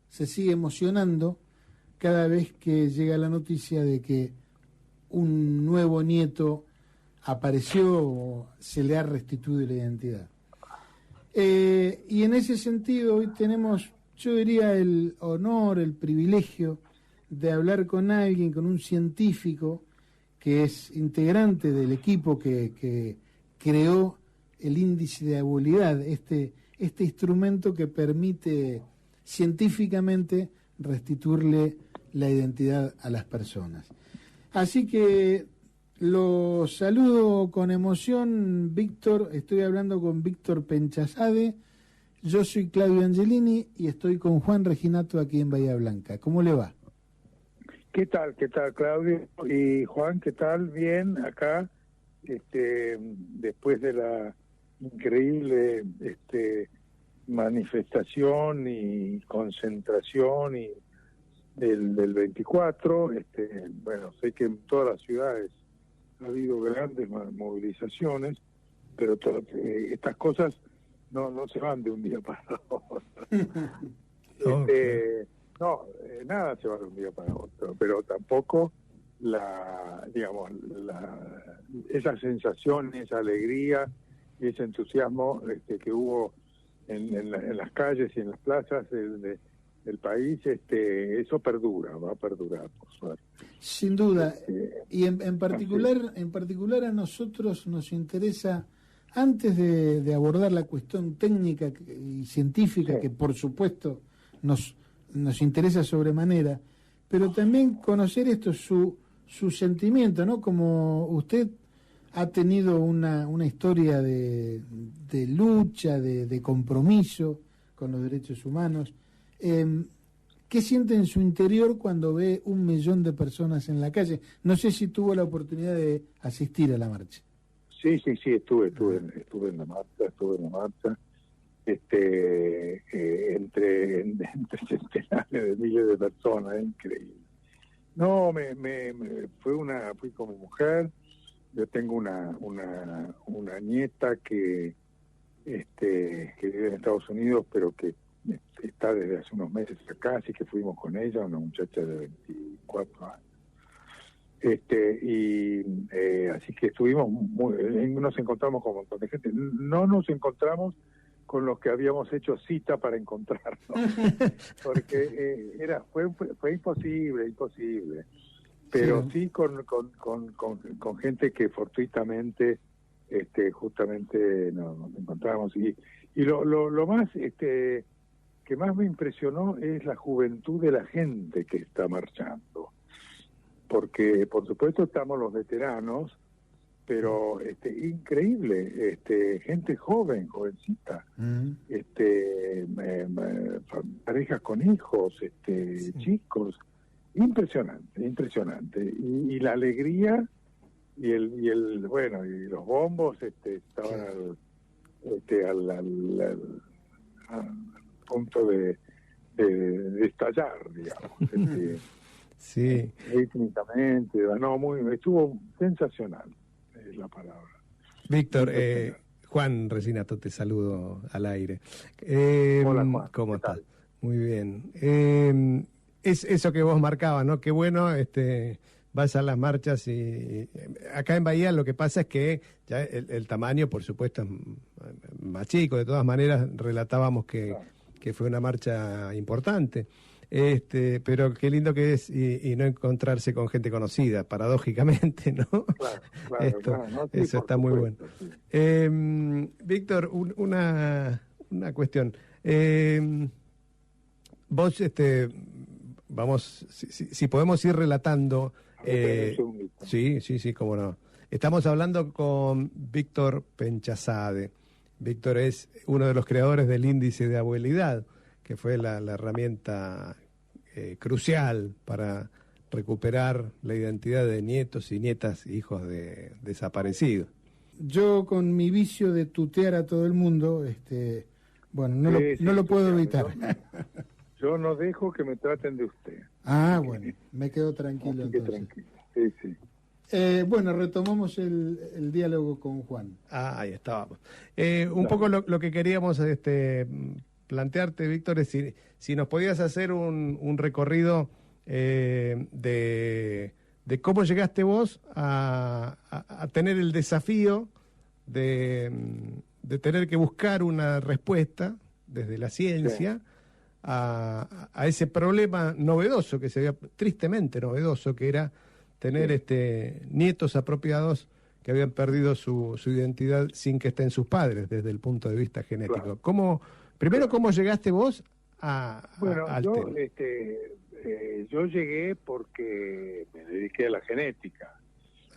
se sigue emocionando cada vez que llega la noticia de que un nuevo nieto apareció o se le ha restituido la identidad. Y en ese sentido hoy tenemos, yo diría, el honor, el privilegio de hablar con alguien, con un científico que es integrante del equipo que creó el índice de abuelidad, este instrumento que permite científicamente restituirle la identidad a las personas. Así que lo saludo con emoción, Víctor. Estoy hablando con Víctor Penchazade. Yo soy Claudio Angelini y estoy con Juan Reginato aquí en Bahía Blanca. ¿Cómo le va? ¿Qué tal, Claudio? Y Juan, ¿qué tal? Bien, acá, después de la increíble manifestación y concentración y del 24, bueno, sé que en todas las ciudades ha habido grandes movilizaciones, pero estas cosas no se van de un día para otro. Nada se va de un día para otro, pero tampoco esa sensación, esa alegría y ese entusiasmo que hubo en las calles y en las plazas del país, eso va a perdurar, por suerte. Sin duda, y en particular a nosotros nos interesa, antes de abordar la cuestión técnica y científica, que por supuesto nos interesa sobremanera, pero también conocer su sentimiento, ¿no? Como usted ha tenido una historia de lucha, de compromiso con los derechos humanos. ¿Qué siente en su interior cuando ve 1 millón de personas en la calle? No sé si tuvo la oportunidad de asistir a la marcha. Sí, estuve en la marcha. Entre centenares de miles de personas, es increíble. No, fui con mi mujer. Yo tengo una nieta que vive en Estados Unidos, pero que está desde hace unos meses acá, así que fuimos con ella, una muchacha de 24 años. Así que nos encontramos con un montón de gente. No nos encontramos con los que habíamos hecho cita para encontrarnos, porque fue imposible, pero sí con gente que fortuitamente justamente nos encontramos, y lo más que más me impresionó es la juventud de la gente que está marchando, porque por supuesto estamos los veteranos, pero increíble, gente jovencita, parejas con hijos, sí, chicos, impresionante, y la alegría y los bombos estaban al punto de estallar, digamos. Sí. Rítmicamente, estuvo sensacional, es la palabra. Víctor, Juan Reginato, te saludo al aire. Hola, Juan. ¿Cómo estás? Muy bien. Es eso que vos marcabas, ¿no? Qué bueno, vas a las marchas, y acá en Bahía lo que pasa es que ya el tamaño, por supuesto, es más chico. De todas maneras, relatábamos que fue una marcha importante. Pero qué lindo que es y no encontrarse con gente conocida, paradójicamente, ¿no? Claro, ¿no? Sí, eso está muy bueno. Sí. Víctor, una cuestión. Vos, vamos, si podemos ir relatando. Sí, cómo no. Estamos hablando con Víctor Penchazade. Víctor es uno de los creadores del índice de abuelidad, que fue la herramienta crucial para recuperar la identidad de nietos y nietas, hijos de desaparecidos. Yo, con mi vicio de tutear a todo el mundo, no lo puedo evitar. Yo no dejo que me traten de usted. Bueno, me quedo tranquilo entonces. Tranquilo. Sí. Bueno, retomamos el diálogo con Juan. Ahí estábamos. Un poco lo que queríamos plantearte, Víctor, es si nos podías hacer un recorrido de cómo llegaste vos a tener el desafío de tener que buscar una respuesta desde la ciencia. Sí. A ese problema novedoso, que se veía tristemente novedoso, que era tener nietos apropiados que habían perdido su identidad sin que estén sus padres desde el punto de vista genético. Claro. ¿Cómo llegaste vos al tema? Yo llegué porque me dediqué a la genética,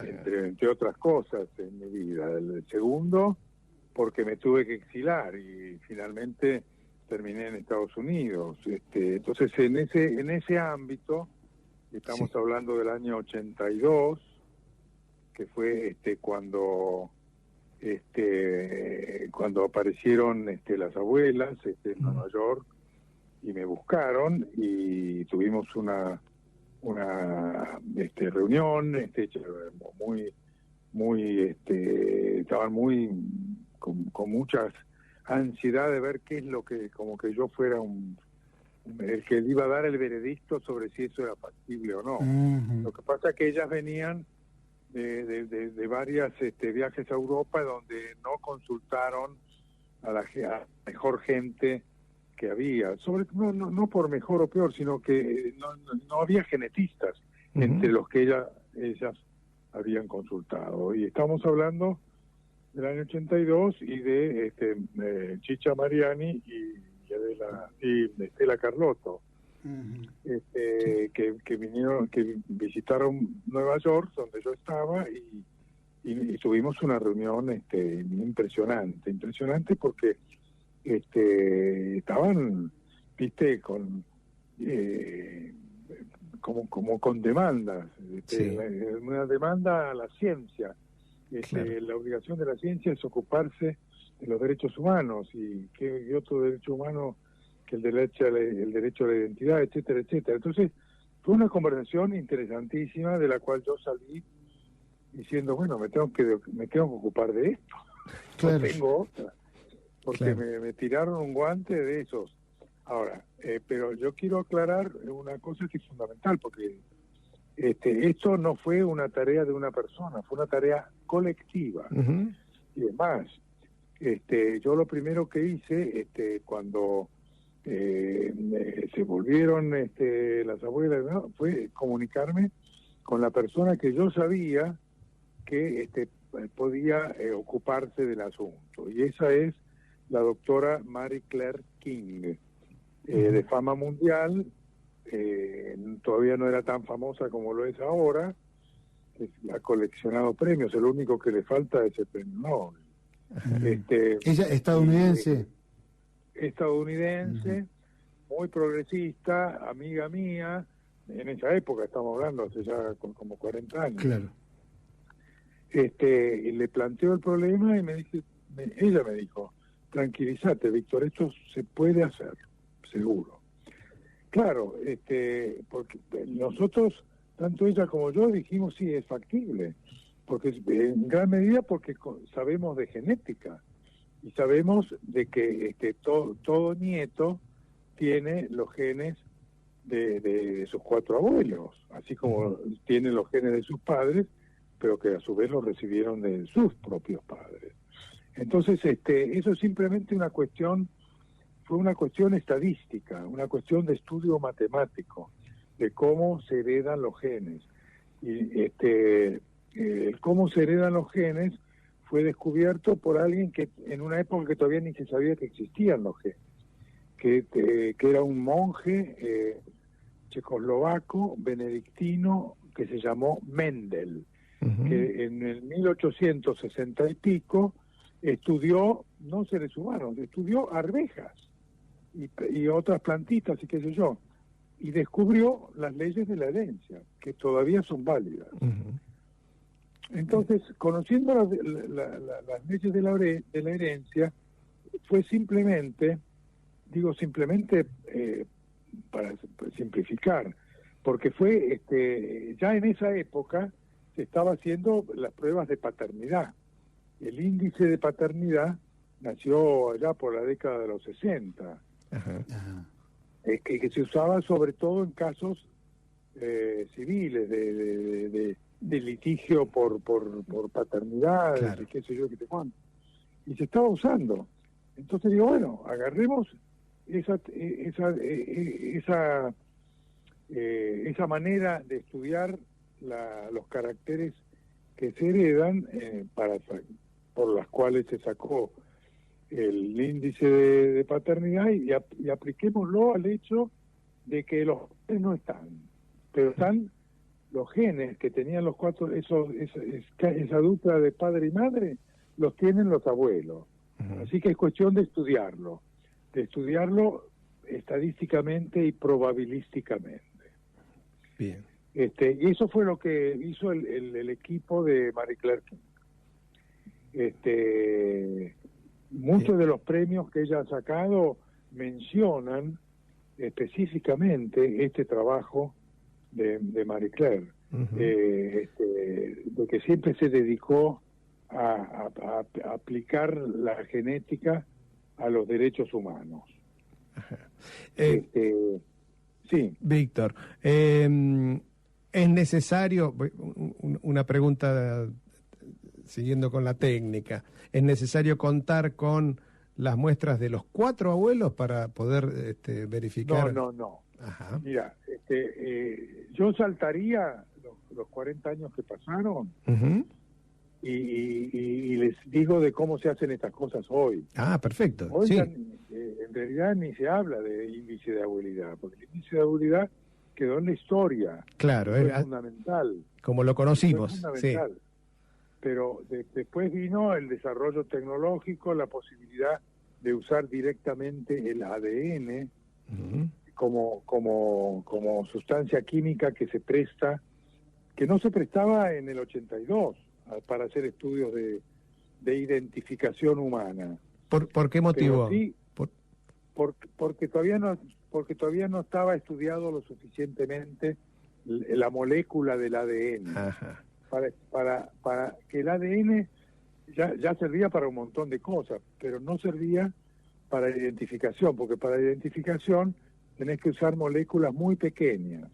entre otras cosas en mi vida. El segundo, porque me tuve que exilar y finalmente terminé en Estados Unidos. Entonces, en ese ámbito, estamos hablando del año 82, que fue cuando aparecieron las abuelas en Nueva York y me buscaron y tuvimos una reunión, estaban muy con muchas ansiedad de ver qué es lo que, como que yo fuera el que iba a dar el veredicto sobre si eso era factible o no. Uh-huh. Lo que pasa es que ellas venían de varias viajes a Europa donde no consultaron a la mejor gente que había, no por mejor o peor, sino que no había genetistas uh-huh. entre los que ellas habían consultado. Y estamos hablando del año 82 y de Chicha Mariani y de Estela Carlotto, uh-huh. que vinieron, que visitaron Nueva York, donde yo estaba, y tuvimos una reunión impresionante porque estaban, como con demandas, sí. Una demanda a la ciencia. Claro. La obligación de la ciencia es ocuparse de los derechos humanos y otro derecho humano que el derecho a la identidad, etcétera, etcétera. Entonces, fue una conversación interesantísima de la cual yo salí diciendo, bueno, me tengo que ocupar de esto. Claro. No tengo otra. Porque claro. me tiraron un guante de esos. Ahora, pero yo quiero aclarar una cosa que es fundamental, porque esto no fue una tarea de una persona, fue una tarea colectiva. Uh-huh. Y además, yo lo primero que hice, cuando se volvieron las abuelas, ¿no?, fue comunicarme con la persona que yo sabía que podía ocuparse del asunto. Y esa es la doctora Mary Claire King, de fama mundial. Todavía no era tan famosa como lo es ahora, ha coleccionado premios, el único que le falta es el premio Nobel. Ella estadounidense. Estadounidense, muy progresista, amiga mía, en esa época, estamos hablando hace ya como 40 años. Claro. Y le planteó el problema y ella me dijo, tranquilízate, Víctor, esto se puede hacer, seguro. Claro, porque nosotros, tanto ella como yo, dijimos sí, es factible, porque en gran medida porque sabemos de genética y sabemos de que todo nieto tiene los genes de sus 4 abuelos, así como tiene los genes de sus padres, pero que a su vez los recibieron de sus propios padres. Entonces, eso es simplemente fue una cuestión estadística, una cuestión de estudio matemático, de cómo se heredan los genes. Y el cómo se heredan los genes fue descubierto por alguien que en una época que todavía ni se sabía que existían los genes, que era un monje checoslovaco, benedictino, que se llamó Mendel, uh-huh. que en el 1860 y pico estudió, no seres humanos, estudió arvejas y otras plantitas y qué sé yo, y descubrió las leyes de la herencia, que todavía son válidas. Uh-huh. Entonces, conociendo las leyes de la herencia, fue simplemente para simplificar, porque fue ya en esa época se estaba haciendo las pruebas de paternidad. El índice de paternidad nació allá por la década de los 60, Ajá. Que se usaba sobre todo en casos civiles de litigio por paternidades, Claro. y qué sé yo, qué sé cuánto. Y se estaba usando. Entonces digo, bueno, agarremos esa manera de estudiar los caracteres que se heredan por las cuales se sacó el índice de paternidad y apliquémoslo al hecho de que los genes no están, pero están los genes que tenían los cuatro, esa dupla de padre y madre, los tienen los abuelos. Uh-huh. Así que es cuestión de estudiarlo estadísticamente y probabilísticamente. Bien. Y eso fue lo que hizo el equipo de Marie Claire King. Muchos de los premios que ella ha sacado mencionan específicamente este trabajo de Marie Claire, Uh-huh. de que siempre se dedicó a aplicar la genética a los derechos humanos. Sí. Víctor, es necesario, una pregunta siguiendo con la técnica, ¿es necesario contar con las muestras de los 4 abuelos para poder verificar? No. Ajá. Mira, yo saltaría los 40 años que pasaron Uh-huh. y les digo de cómo se hacen estas cosas hoy. Ah, perfecto. Hoy sí. En realidad ni se habla de índice de abuelidad, porque el índice de abuelidad quedó en la historia. Claro, es fundamental. Como lo conocimos. Es fundamental. Sí. Pero después vino el desarrollo tecnológico, la posibilidad de usar directamente el ADN Uh-huh. como sustancia química que no se prestaba en el 82 para hacer estudios de identificación humana. ¿Por qué motivo? Pero sí, porque todavía no estaba estudiado lo suficientemente la molécula del ADN. Ajá. Para que el ADN ya servía para un montón de cosas, pero no servía para identificación, porque para identificación tenés que usar moléculas muy pequeñas,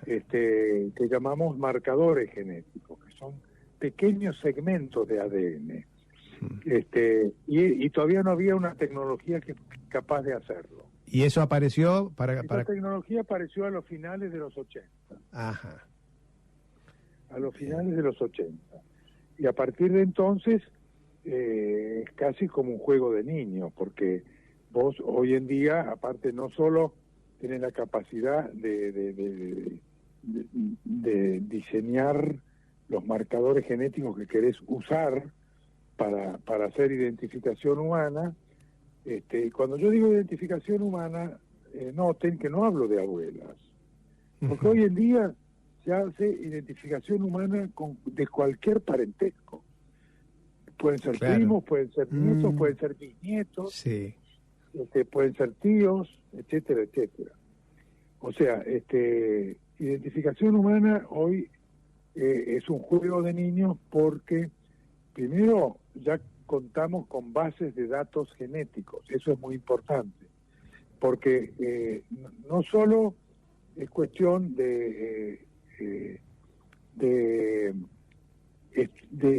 que llamamos marcadores genéticos, que son pequeños segmentos de ADN. Y todavía no había una tecnología capaz de hacerlo. ¿Y eso apareció Esta tecnología apareció a los finales de los 80. Ajá. A los finales de los 80. Y a partir de entonces es casi como un juego de niños, porque vos hoy en día, aparte, no solo tenés la capacidad de diseñar los marcadores genéticos que querés usar para hacer identificación humana. Cuando yo digo identificación humana, noten que no hablo de abuelas, porque hoy en día se hace identificación humana de cualquier parentesco. Pueden ser primos, pueden ser nietos, pueden ser bisnietos, sí. Pueden ser tíos, etcétera, etcétera. O sea, identificación humana hoy es un juego de niños porque primero ya contamos con bases de datos genéticos. Eso es muy importante, porque no solo es cuestión de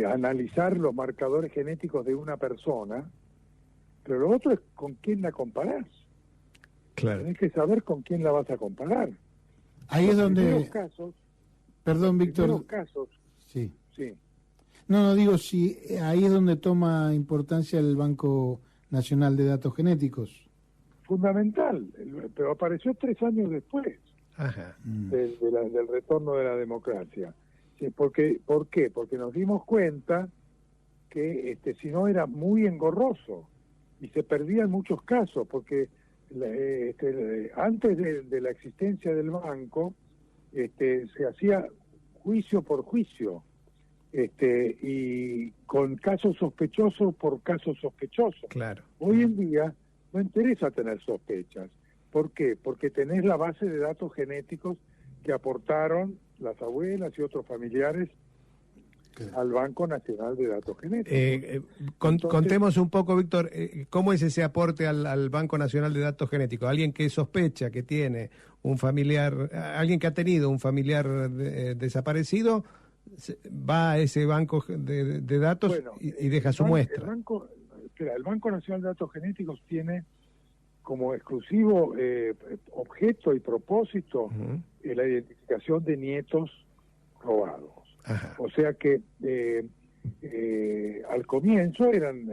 analizar los marcadores genéticos de una persona, pero lo otro es con quién la comparás. Claro. Tenés que saber con quién la vas a comparar. Ahí es donde... Casos, Perdón, Víctor. Casos, sí. Sí. No, digo, sí, ahí es donde toma importancia el Banco Nacional de Datos Genéticos. Fundamental, pero apareció 3 años después. Ajá. Del retorno de la democracia. Sí, ¿por qué? Porque nos dimos cuenta que si no era muy engorroso y se perdían muchos casos, porque antes de la existencia del banco se hacía juicio por juicio, y con casos sospechosos por casos sospechosos. Claro. Hoy en día no interesa tener sospechas. ¿Por qué? Porque tenés la base de datos genéticos que aportaron las abuelas y otros familiares al Banco Nacional de Datos Genéticos. Contemos un poco, Víctor, ¿cómo es ese aporte al Banco Nacional de Datos Genéticos? Alguien que sospecha que tiene un familiar, alguien que ha tenido un familiar desaparecido, va a ese banco de datos y deja su muestra. El Banco Nacional de Datos Genéticos tiene como exclusivo objeto y propósito la identificación de nietos robados. Ajá. O sea que al comienzo eran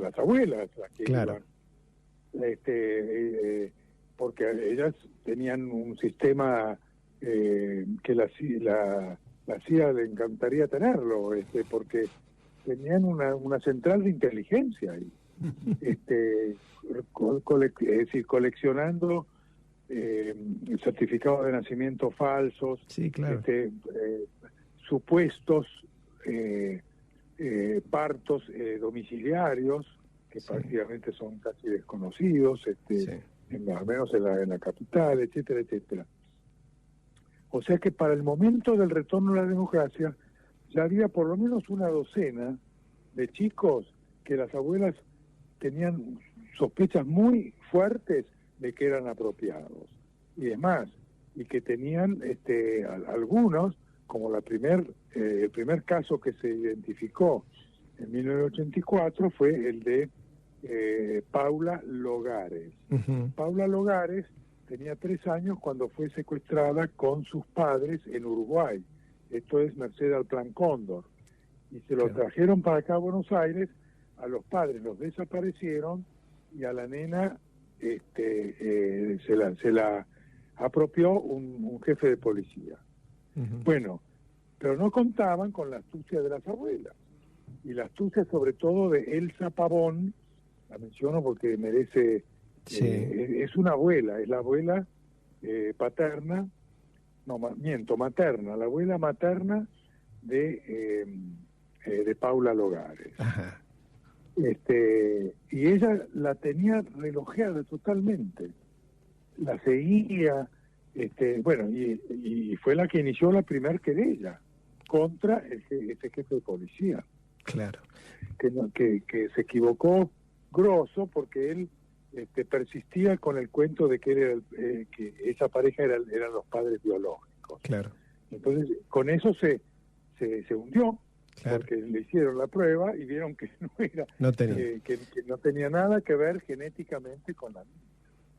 las abuelas las que iban, porque ellas tenían un sistema que la CIA le encantaría tenerlo, porque tenían una central de inteligencia ahí, es decir, coleccionando certificados de nacimiento falsos, sí, claro. Supuestos partos domiciliarios que prácticamente son casi desconocidos, al menos en la capital, etcétera, etcétera. O sea que para el momento del retorno a la democracia ya había por lo menos una docena de chicos que las abuelas tenían sospechas muy fuertes de que eran apropiados. Y es más, y que tenían algunos, como el primer caso que se identificó en 1984 fue el de Paula Logares. Paula Logares tenía 3 años cuando fue secuestrada con sus padres en Uruguay. Esto es merced al Plan Cóndor. Y se lo trajeron para acá a Buenos Aires, a los padres los desaparecieron y a la nena se la apropió un jefe de policía. Bueno, pero no contaban con la astucia de las abuelas. Y la astucia sobre todo de Elsa Pavón, la menciono porque merece... es una abuela, es la abuela paterna, materna, la abuela materna de Paula Logares. Ajá. Y ella la tenía relojeada totalmente, la seguía, y fue la que inició la primer querella contra ese jefe de policía. Claro. Que se equivocó grosso porque él persistía con el cuento de que él era que esa pareja eran los padres biológicos. Claro. Entonces, con eso se hundió. Claro. Porque le hicieron la prueba y vieron que que no tenía nada que ver genéticamente con la niña.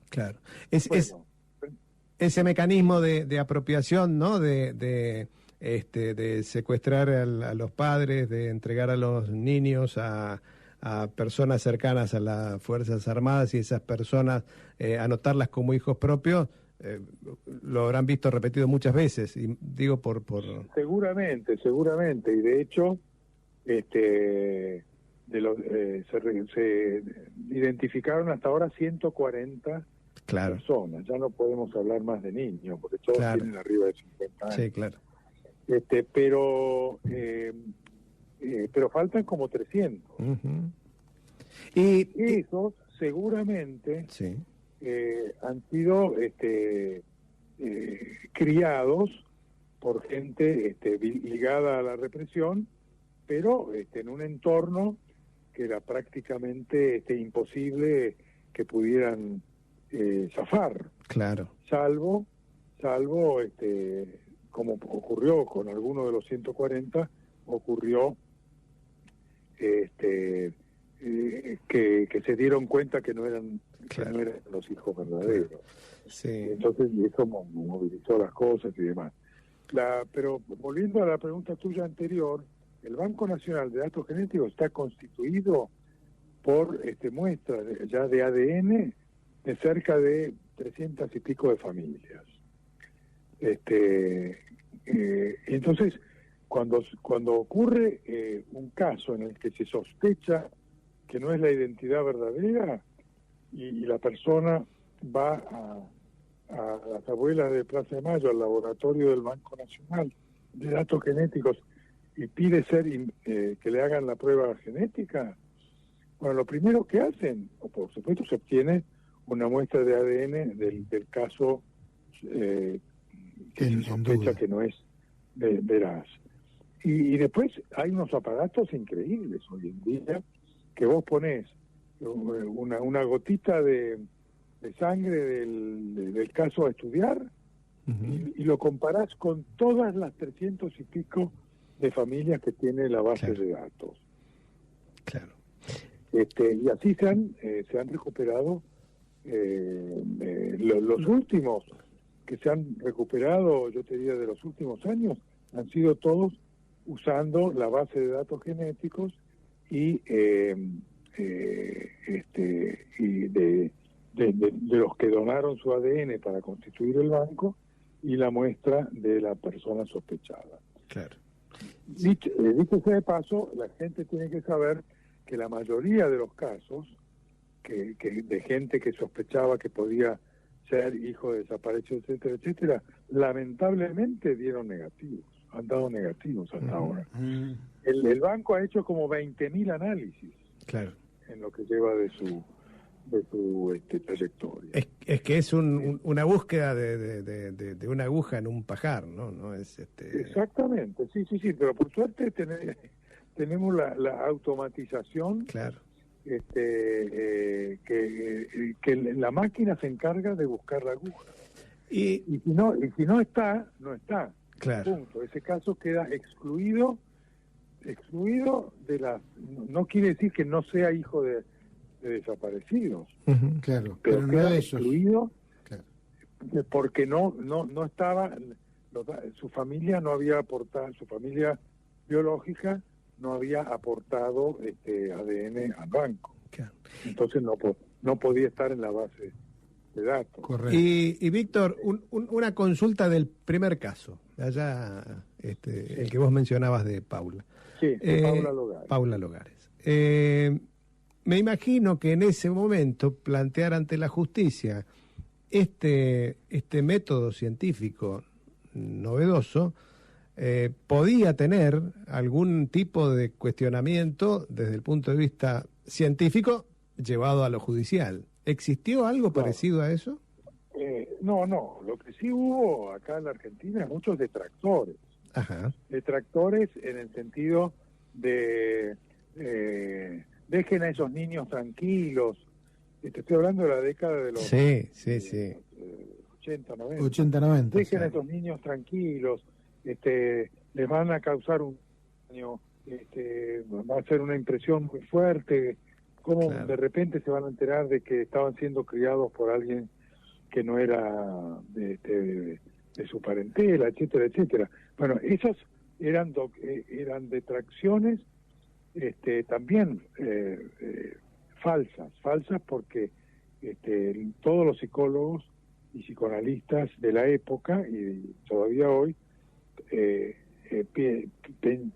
Claro. Ese mecanismo de apropiación, ¿no? De secuestrar a los padres, de entregar a los niños a personas cercanas a las Fuerzas Armadas y esas personas anotarlas como hijos propios, lo habrán visto repetido muchas veces, y digo por... Seguramente, y de hecho se identificaron hasta ahora 140 personas. Ya no podemos hablar más de niños, porque todos tienen arriba de 50 años. Sí, claro. Pero faltan como 300. Y esos seguramente... Sí. Han sido criados por gente ligada a la represión, pero en un entorno que era prácticamente imposible que pudieran zafar. Claro. Salvo como ocurrió con alguno de los 140, ocurrió que se dieron cuenta que no eran los hijos verdaderos. Sí. Entonces eso movilizó las cosas y demás. Pero volviendo a la pregunta tuya anterior, el Banco Nacional de Datos Genéticos está constituido por muestras ya de ADN de cerca de 300 y pico de familias. Entonces, cuando ocurre un caso en el que se sospecha que no es la identidad verdadera y la persona va a las abuelas de Plaza de Mayo, al laboratorio del Banco Nacional de Datos Genéticos, y pide que le hagan la prueba genética, bueno, lo primero que hacen, por supuesto, se obtiene una muestra de ADN del caso que se sospecha que no es veraz. Y después hay unos aparatos increíbles hoy en día que vos ponés una gotita de sangre del caso a estudiar y lo comparás con todas las 300 y pico de familias que tiene la base de datos. Claro. Y así se han recuperado los últimos que se han recuperado, yo te diría, de los últimos años, han sido todos usando la base de datos genéticos y de los que donaron su ADN para constituir el banco y la muestra de la persona sospechada. Claro. Dicho sea de paso, la gente tiene que saber que la mayoría de los casos que de gente que sospechaba que podía ser hijo de desaparecido, etcétera, etcétera, lamentablemente dieron negativos, han dado negativos hasta ahora. El banco ha hecho como 20.000 análisis en lo que lleva de su trayectoria. Es que es una búsqueda de una aguja en un pajar, ¿no? No es Exactamente, sí, pero por suerte tenemos la automatización. Claro. Que la máquina se encarga de buscar la aguja. Y si no está, no está. Claro. Punto. Ese caso queda excluido de las. No quiere decir que no sea hijo de desaparecidos. Claro, pero queda no de excluido porque no estaba, su familia no había aportado, su familia biológica no había aportado ADN al banco. Claro. Entonces no podía estar en la base de datos. Correcto. Y Víctor, una consulta del primer caso, allá el que vos mencionabas de Paula. Sí, de Paula Logares. Paula Logares. Me imagino que en ese momento plantear ante la justicia este método científico novedoso podía tener algún tipo de cuestionamiento desde el punto de vista científico llevado a lo judicial. ¿Existió algo parecido a eso? No. Lo que sí hubo acá en la Argentina es muchos detractores. Ajá. Detractores en el sentido de dejen a esos niños tranquilos. Te estoy hablando de la década de los 80, 90. Dejen a esos niños tranquilos. Les van a causar un daño, va a ser una impresión muy fuerte, como de repente se van a enterar de que estaban siendo criados por alguien que no era de su parentela, etcétera, etcétera. Bueno, esas eran detracciones también falsas porque todos los psicólogos y psicoanalistas de la época y todavía hoy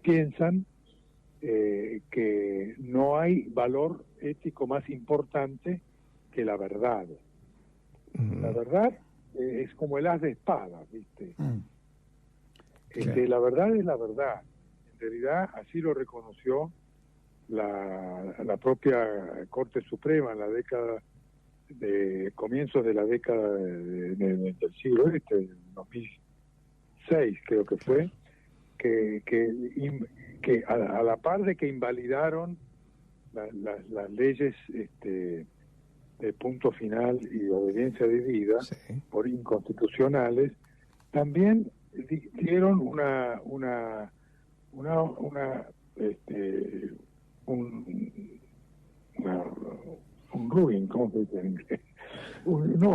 piensan que no hay valor ético más importante que la verdad. La verdad es como el as de espada, ¿viste? La verdad es la verdad. En realidad así lo reconoció la propia Corte Suprema en la década de comienzos de la década del siglo del 2006 creo que fue, que a la par de que invalidaron las leyes de punto final y de obediencia debida por inconstitucionales, también dieron un ruling, ¿cómo se dice en inglés? Una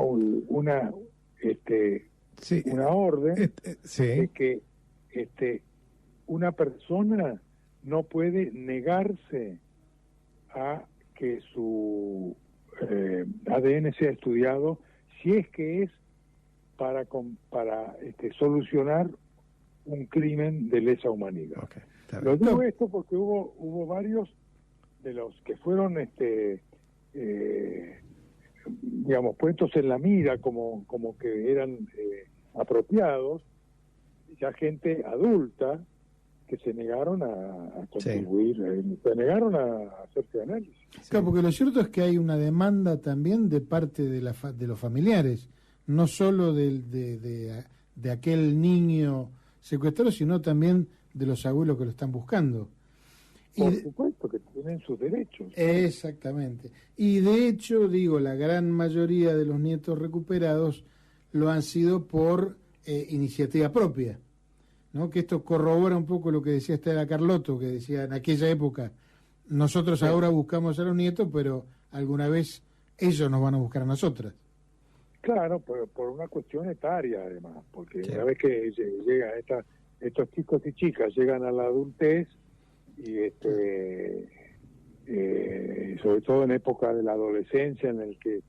orden de que una persona no puede negarse a que su ADN sea estudiado si es que es para solucionar un crimen de lesa humanidad. Lo digo esto porque hubo varios de los que fueron digamos puestos en la mira como que eran apropiados, ya gente adulta que se negaron a contribuir, se negaron a hacerse análisis. Claro, porque lo cierto es que hay una demanda también de parte de los familiares, no solo de aquel niño secuestrado, sino también de los abuelos que lo están buscando. Por supuesto que tienen sus derechos. Exactamente. Y de hecho, digo, la gran mayoría de los nietos recuperados lo han sido por iniciativa propia, ¿no? Que esto corrobora un poco lo que decía Estela Carlotto, que decía en aquella época, nosotros ahora buscamos a los nietos, pero alguna vez ellos nos van a buscar a nosotras. Claro, por una cuestión etaria además, porque una vez que llega estos chicos y chicas llegan a la adultez, y sobre todo en época de la adolescencia, en el que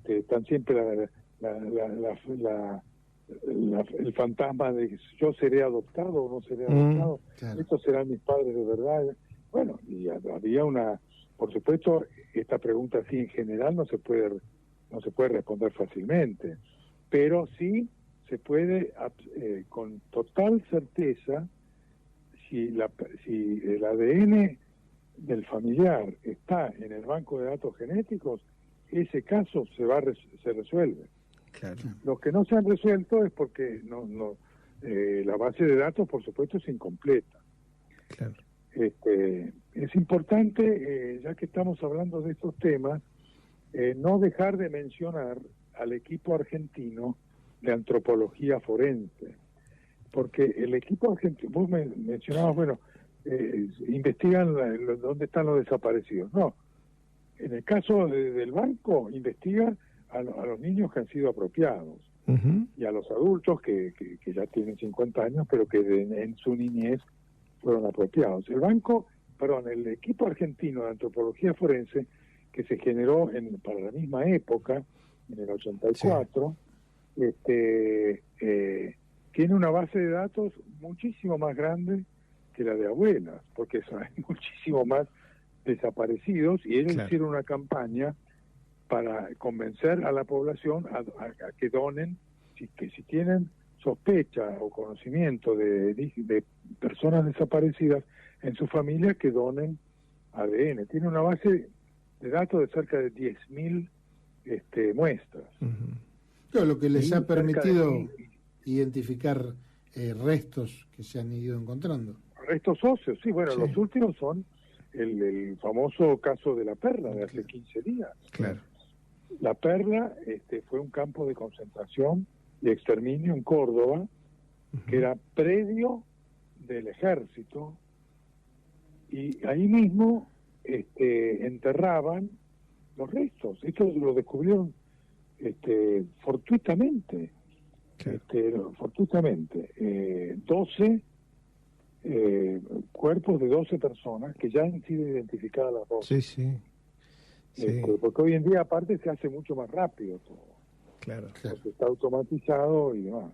están siempre el fantasma de yo seré adoptado o no seré adoptado, claro. Estos serán mis padres de verdad. Bueno, y había por supuesto, esta pregunta así en general no se puede responder fácilmente, pero sí se puede con total certeza, si el ADN del familiar está en el banco de datos genéticos, ese caso se resuelve. Claro. Los que no se han resuelto es porque la base de datos, por supuesto, es incompleta. Claro. Es importante, ya que estamos hablando de estos temas, no dejar de mencionar al equipo argentino de antropología forense, porque el equipo argentino, vos mencionabas, investigan dónde están los desaparecidos. No, en el caso del banco, investigan a los niños que han sido apropiados, y a los adultos que ya tienen 50 años, pero que en su niñez fueron apropiados. El equipo argentino de antropología forense, que se generó para la misma época, en el 84, tiene una base de datos muchísimo más grande que la de abuelas, porque hay muchísimo más desaparecidos, y ellos hicieron una campaña para convencer a la población a que donen, si tienen sospecha o conocimiento de personas desaparecidas en su familia, que donen ADN. Tiene una base de datos de cerca de 10.000 muestras. Claro, lo que les ha permitido identificar restos que se han ido encontrando. Restos óseos, sí, bueno, los últimos son el famoso caso de La Perla de hace 15 días. Claro. La Perla fue un campo de concentración y exterminio en Córdoba, que era predio del ejército, y ahí mismo enterraban los restos. Esto lo descubrieron fortuitamente. Fortuitamente. 12 cuerpos de 12 personas que ya han sido identificadas las 12. Sí. Porque hoy en día, aparte, se hace mucho más rápido todo. Claro. Porque está automatizado y demás.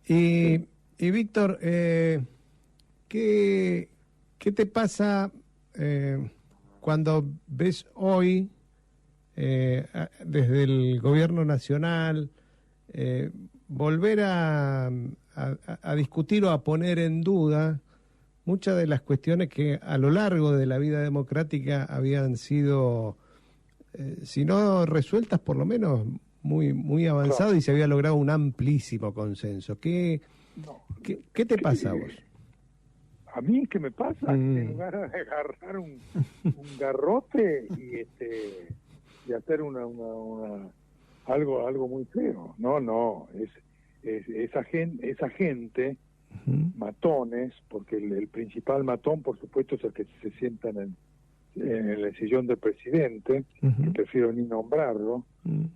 Y Víctor, ¿qué te pasa cuando ves hoy desde el gobierno nacional volver a discutir o a poner en duda muchas de las cuestiones que a lo largo de la vida democrática habían sido, si no resueltas, por lo menos muy avanzado, y se había logrado un amplísimo consenso? ¿Qué te pasa a vos? A mí, ¿qué me pasa? En lugar de agarrar un garrote y hacer algo muy feo. No, esa gente matones, porque el principal matón, por supuesto, es el que se sienta en el sillón del presidente, que prefiero ni nombrarlo.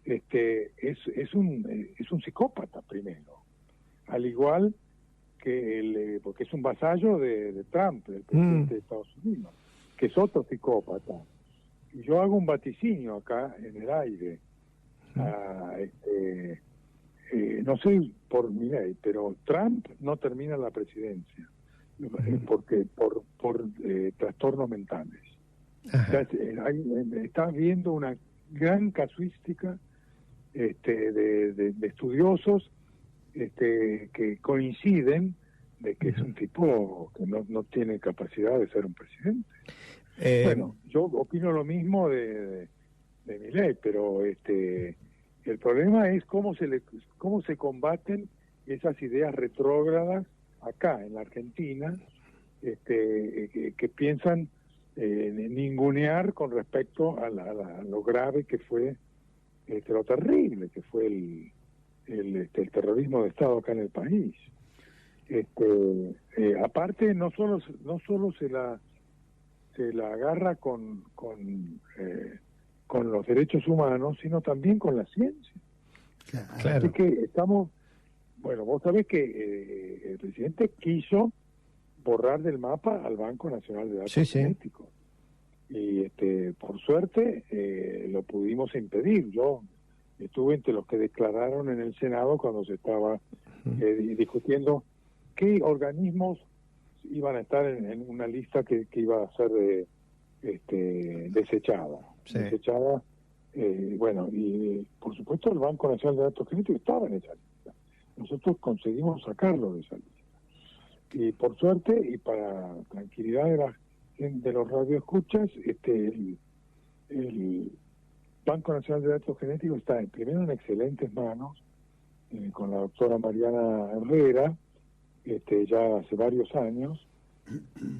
Es un psicópata primero, al igual que porque es un vasallo de Trump, del presidente de Estados Unidos, que es otro psicópata. Y yo hago un vaticinio acá en el aire. No sé por mi ley, pero Trump no termina la presidencia porque por trastornos mentales. Está habiendo una gran casuística de estudiosos que coinciden de que es un tipo que no tiene capacidad de ser un presidente. Bueno, yo opino lo mismo de Milei, pero el problema es cómo se combaten esas ideas retrógradas acá en la Argentina, que piensan ningunear con respecto a lo grave que fue, lo terrible que fue el terrorismo de Estado acá en el país. Aparte, no solo se la agarra con los derechos humanos, sino también con la ciencia. Claro. Así que estamos, bueno, vos sabés que el presidente quiso borrar del mapa al Banco Nacional de Datos Genéticos. Y por suerte lo pudimos impedir. Yo estuve entre los que declararon en el Senado cuando se estaba discutiendo qué organismos iban a estar en una lista que iba a ser desechada. Bueno, y por supuesto el Banco Nacional de Datos Genéticos estaba en esa lista. Nosotros conseguimos sacarlo de esa lista. Y por suerte, y para tranquilidad de los radioescuchas, el Banco Nacional de Datos Genéticos está primero en excelentes manos, con la doctora Mariana Herrera, ya hace varios años,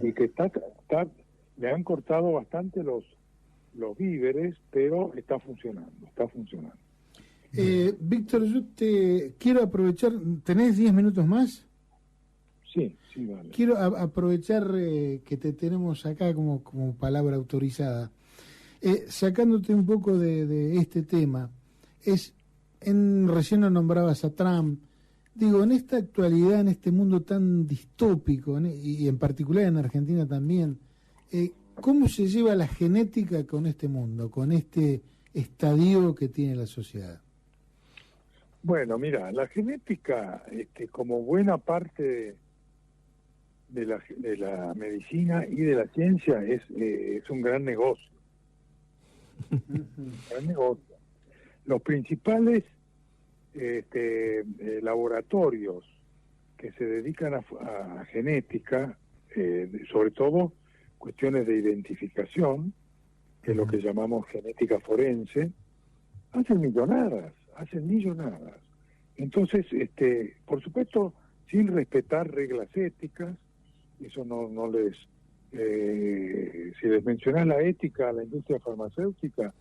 y que le han cortado bastante los víveres, pero está funcionando. Víctor, yo te quiero aprovechar, ¿tenés 10 minutos más? Sí, vale. Quiero aprovechar que te tenemos acá como palabra autorizada, sacándote un poco de este tema. Recién lo nombrabas a Trump. Digo, en esta actualidad, en este mundo tan distópico, y en particular en Argentina también, ¿cómo se lleva la genética con este mundo, con este estadio que tiene la sociedad? Bueno, mira, la genética, como buena parte de la medicina y de la ciencia, es un gran negocio. Un gran negocio. Los principales laboratorios que se dedican a genética, sobre todo cuestiones de identificación, que es lo que llamamos genética forense, hacen millonadas. Entonces, por supuesto, sin respetar reglas éticas, eso no les... si les mencionás la ética a la industria farmacéutica,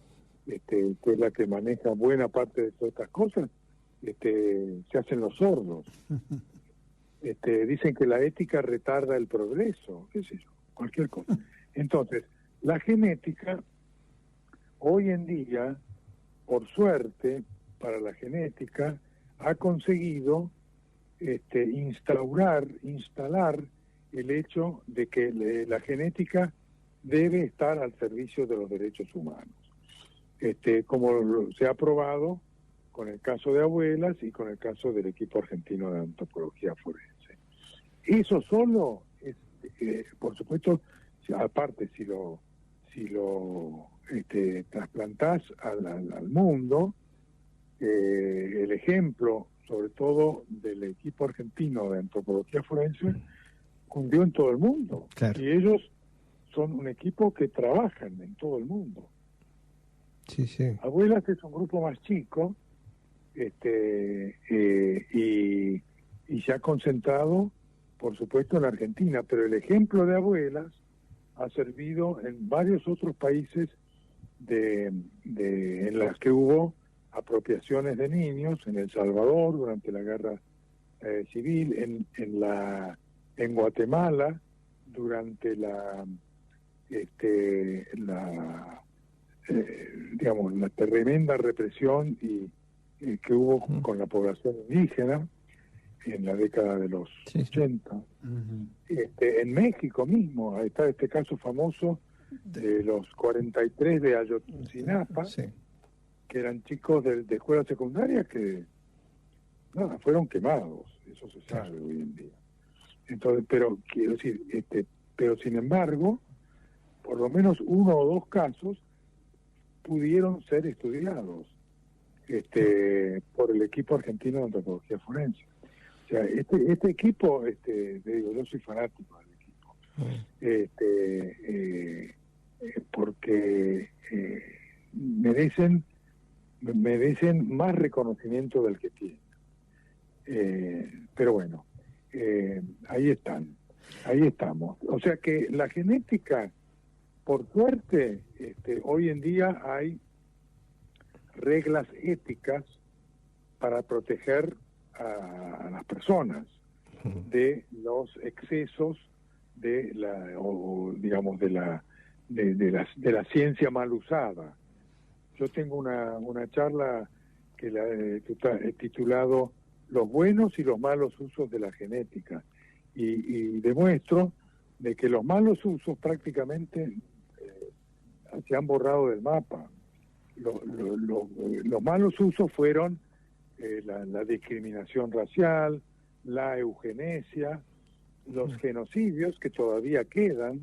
que es la que maneja buena parte de todas estas cosas, se hacen los sordos. Dicen que la ética retarda el progreso, qué sé yo, cualquier cosa. Entonces, la genética, hoy en día, por suerte, para la genética, ha conseguido instalar el hecho de que la genética debe estar al servicio de los derechos humanos. Como se ha probado con el caso de Abuelas y con el caso del equipo argentino de antropología forense. Eso solo es, por supuesto, aparte si lo trasplantás al mundo, el ejemplo, sobre todo del equipo argentino de antropología forense, cundió en todo el mundo. Claro. Y ellos son un equipo que trabajan en todo el mundo. Sí. Abuelas es un grupo más chico, y se ha concentrado, por supuesto, en Argentina, pero el ejemplo de Abuelas ha servido en varios otros países en las que hubo apropiaciones de niños, en El Salvador durante la guerra civil, en Guatemala durante la tremenda represión que hubo con la población indígena en la década de los 80. Uh-huh. En México mismo está este caso famoso de los 43 de Ayotzinapa, que eran chicos de escuela secundaria que fueron quemados, eso se sabe hoy en día. Entonces, pero quiero decir, pero sin embargo, por lo menos uno o dos casos pudieron ser estudiados por el equipo argentino de antropología forense. O sea, este equipo, digo, yo soy fanático del equipo, porque merecen más reconocimiento del que tienen. Pero bueno, ahí estamos. O sea que la genética, por suerte, hoy en día hay reglas éticas para proteger a las personas de los excesos de la ciencia mal usada. Yo tengo una charla que la he titulado Los buenos y los malos usos de la genética, y demuestro de que los malos usos prácticamente se han borrado del mapa. Los malos usos fueron la discriminación racial, la eugenesia, los genocidios que todavía quedan.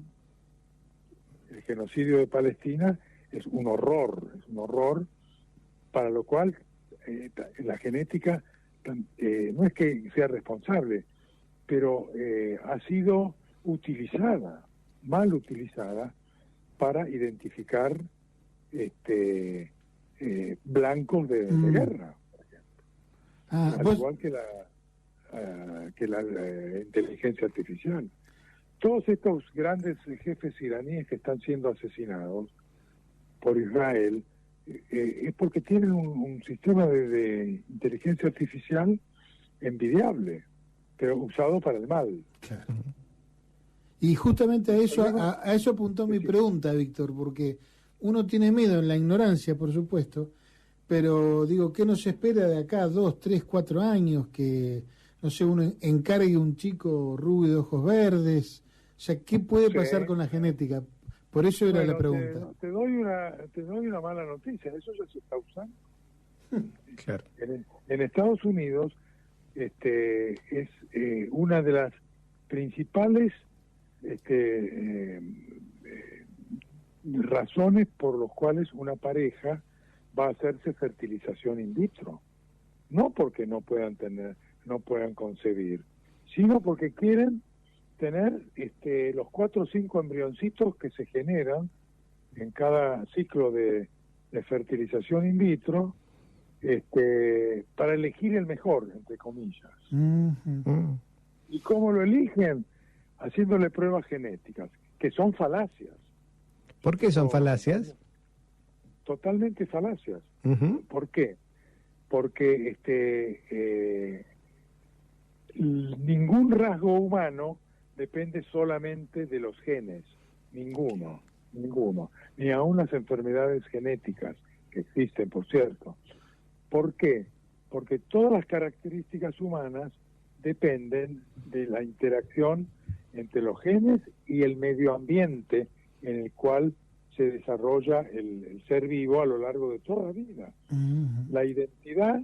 El genocidio de Palestina es un horror, para lo cual la genética no es que sea responsable, pero ha sido mal utilizada para identificar blancos de guerra, por ejemplo. Al igual que la inteligencia artificial. Todos estos grandes jefes iraníes que están siendo asesinados por Israel es porque tienen un sistema de inteligencia artificial envidiable, pero usado para el mal. Claro. Y justamente a eso apuntó mi pregunta, Víctor, porque uno tiene miedo en la ignorancia, por supuesto, pero digo, ¿qué nos espera de acá 2, 3, 4 años? Que, no sé, uno encargue un chico rubio de ojos verdes. O sea, ¿qué puede pasar con la genética? Por eso era la pregunta. Te doy una mala noticia, eso ya se está usando. Claro. En Estados Unidos es una de las principales razones por las cuales una pareja va a hacerse fertilización in vitro. No porque no puedan concebir, sino porque quieren tener los 4 o 5 embrioncitos que se generan en cada ciclo de fertilización in vitro, para elegir el mejor, entre comillas. Uh-huh. ¿Y cómo lo eligen? Haciéndole pruebas genéticas, que son falacias. ¿Por qué son falacias? Totalmente falacias. Uh-huh. ¿Por qué? Porque ningún rasgo humano depende solamente de los genes, ninguno, ni aun las enfermedades genéticas que existen, por cierto. ¿Por qué? Porque todas las características humanas dependen de la interacción entre los genes y el medio ambiente en el cual se desarrolla el ser vivo a lo largo de toda la vida. Uh-huh. La identidad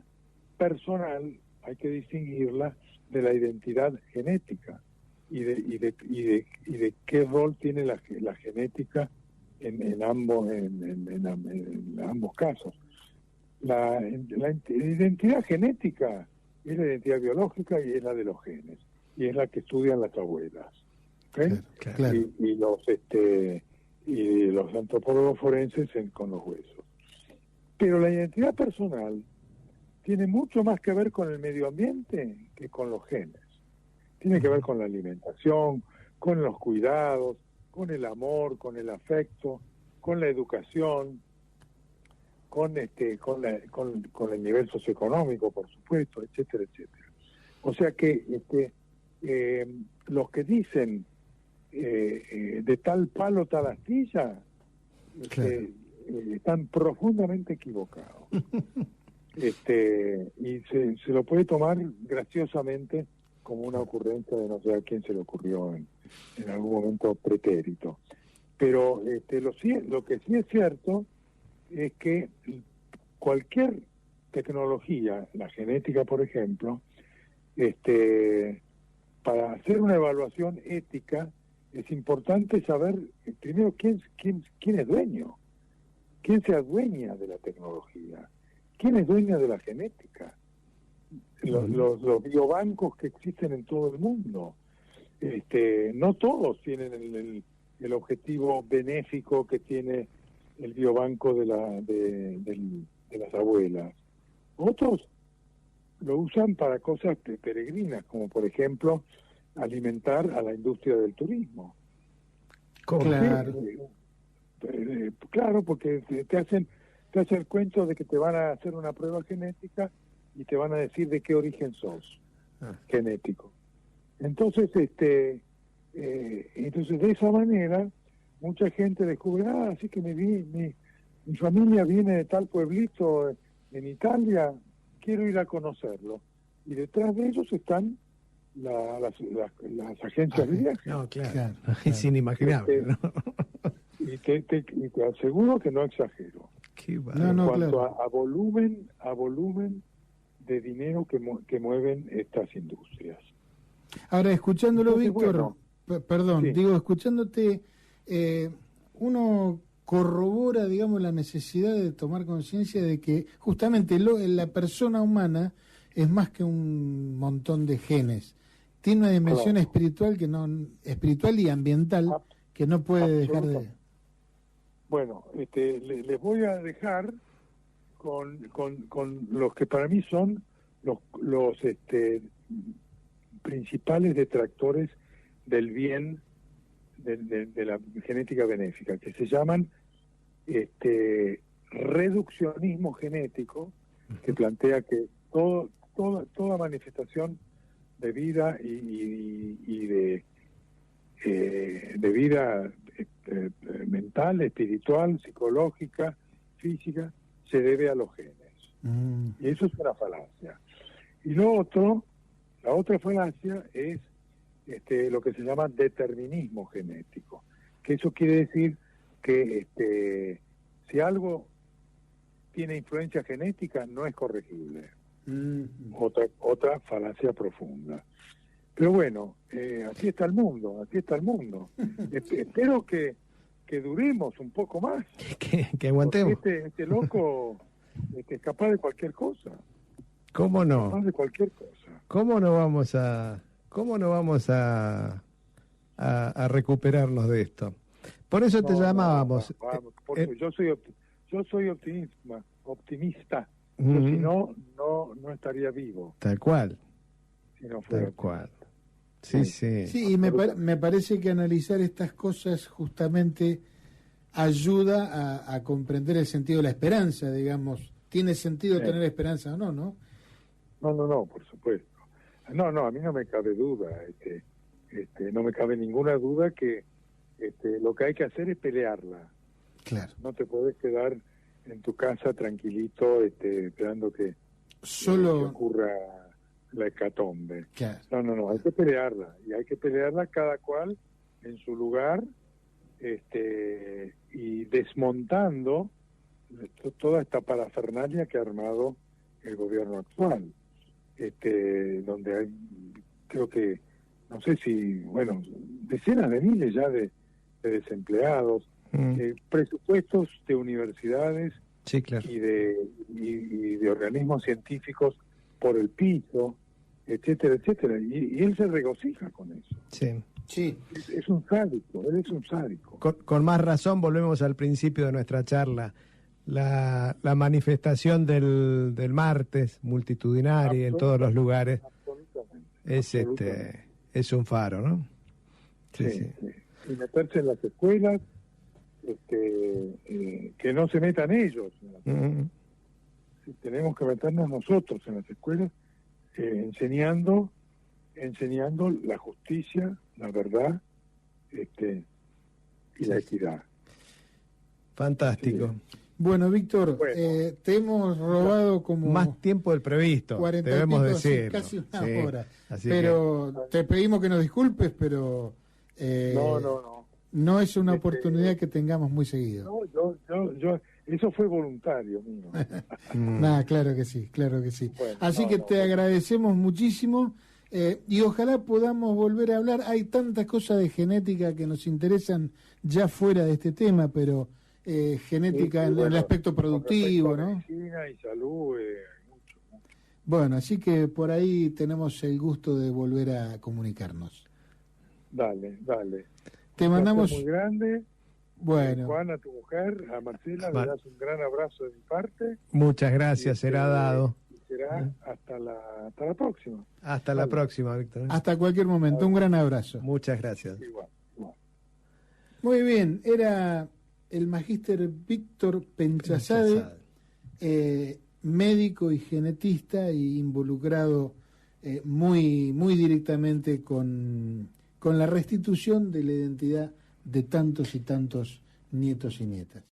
personal hay que distinguirla de la identidad genética y de qué rol tiene la genética en ambos casos. La identidad genética es la identidad biológica y es la de los genes, y es la que estudian las abuelas. ¿Okay? Claro. Y los antropólogos forenses con los huesos. Pero la identidad personal tiene mucho más que ver con el medio ambiente que con los genes. Tiene que ver con la alimentación, con los cuidados, con el amor, con el afecto, con la educación, con el nivel socioeconómico, por supuesto, etcétera, etcétera. O sea que los que dicen de tal palo tal astilla, Claro. están profundamente equivocados. Y se lo puede tomar graciosamente como una ocurrencia de no sé a quién se le ocurrió en algún momento pretérito. Pero lo que sí es cierto es que cualquier tecnología, la genética por ejemplo, para hacer una evaluación ética es importante saber primero quién es dueño, quién se adueña de la tecnología, quién es dueño de la genética. Los biobancos que existen en todo el mundo, no todos tienen el objetivo benéfico que tiene el biobanco de las abuelas. Otros lo usan para cosas peregrinas, como por ejemplo alimentar a la industria del turismo. Claro. Claro, porque te hacen el cuento de que te van a hacer una prueba genética y te van a decir de qué origen sos genético. Entonces, entonces de esa manera mucha gente descubre, así que mi familia viene de tal pueblito en Italia, quiero ir a conocerlo. Y detrás de ellos están las agencias de viaje. No, claro. Es inimaginable, ¿no? Y te aseguro que no exagero. En cuanto a volumen de dinero que mueven estas industrias. Ahora, escuchándolo, entonces, Víctor, perdón, sí. digo, escuchándote, uno corrobora, digamos, la necesidad de tomar conciencia de que justamente la persona humana es más que un montón de genes. Tiene una dimensión espiritual espiritual y ambiental que no puede dejar de... Bueno, les voy a dejar con los que para mí son los principales detractores del bien de la genética benéfica, que se llaman reduccionismo genético, que plantea que toda manifestación de vida y de vida mental, espiritual, psicológica, física, se debe a los genes. Y eso es una falacia. Y la otra falacia es lo que se llama determinismo genético, que eso quiere decir que si algo tiene influencia genética no es corregible. Otra falacia profunda. Pero bueno, así está el mundo. Espero que duremos un poco más. Que aguantemos. Este loco es capaz de cualquier cosa. ¿Cómo no? Capaz de cualquier cosa. ¿Cómo no vamos a recuperarnos de esto? Por eso te llamábamos. Porque yo soy optimista. Si no estaría vivo. Tal cual. Si no fuera tal cual. Sí. Sí, y me parece que analizar estas cosas justamente ayuda a comprender el sentido de la esperanza, digamos. ¿Tiene sentido tener esperanza o no, no? No, por supuesto. No, a mí no me cabe duda. No me cabe ninguna duda que lo que hay que hacer es pelearla. Claro. No te puedes quedar en tu casa tranquilito esperando que ocurra la hecatombe. Claro. No, hay que pelearla, y hay que pelearla cada cual en su lugar, y desmontando toda esta parafernalia que ha armado el gobierno actual, donde hay, creo que, no sé si, decenas de miles ya de desempleados, presupuestos de universidades, sí, claro, y de organismos científicos por el piso, etcétera, y él se regocija con eso. Sí. Es un sádico, él es un sádico. Con más razón volvemos al principio de nuestra charla. La manifestación del martes, multitudinaria en todos los lugares, es un faro, ¿no? Sí. Y meterse en las escuelas, que no se metan ellos. Tenemos que meternos nosotros en las escuelas, enseñando la justicia, la verdad, y la equidad. Fantástico. Sí. Bueno, Víctor, te hemos robado como... más tiempo del previsto, 40 debemos pico, decir. Casi una hora. Pero te pedimos que nos disculpes, pero... No es una oportunidad que tengamos muy seguido. No, yo eso fue voluntario mío. Claro que sí. Bueno, así que te agradecemos muchísimo, y ojalá podamos volver a hablar. Hay tantas cosas de genética que nos interesan ya fuera de este tema, pero genética en el aspecto productivo, ¿no? Medicina y salud, mucho. Bueno, así que por ahí tenemos el gusto de volver a comunicarnos. Dale. Te mandamos... muy grande. Bueno. Juan, a tu mujer, a Marcela, le das un gran abrazo de mi parte. Muchas gracias, será dado. Será hasta la próxima. Hasta la próxima, Víctor. Hasta cualquier momento. Un gran abrazo. Muchas gracias. Igual. Muy bien, era el magíster Víctor Penchazade, médico y genetista y involucrado muy directamente con la restitución de la identidad de tantos y tantos nietos y nietas.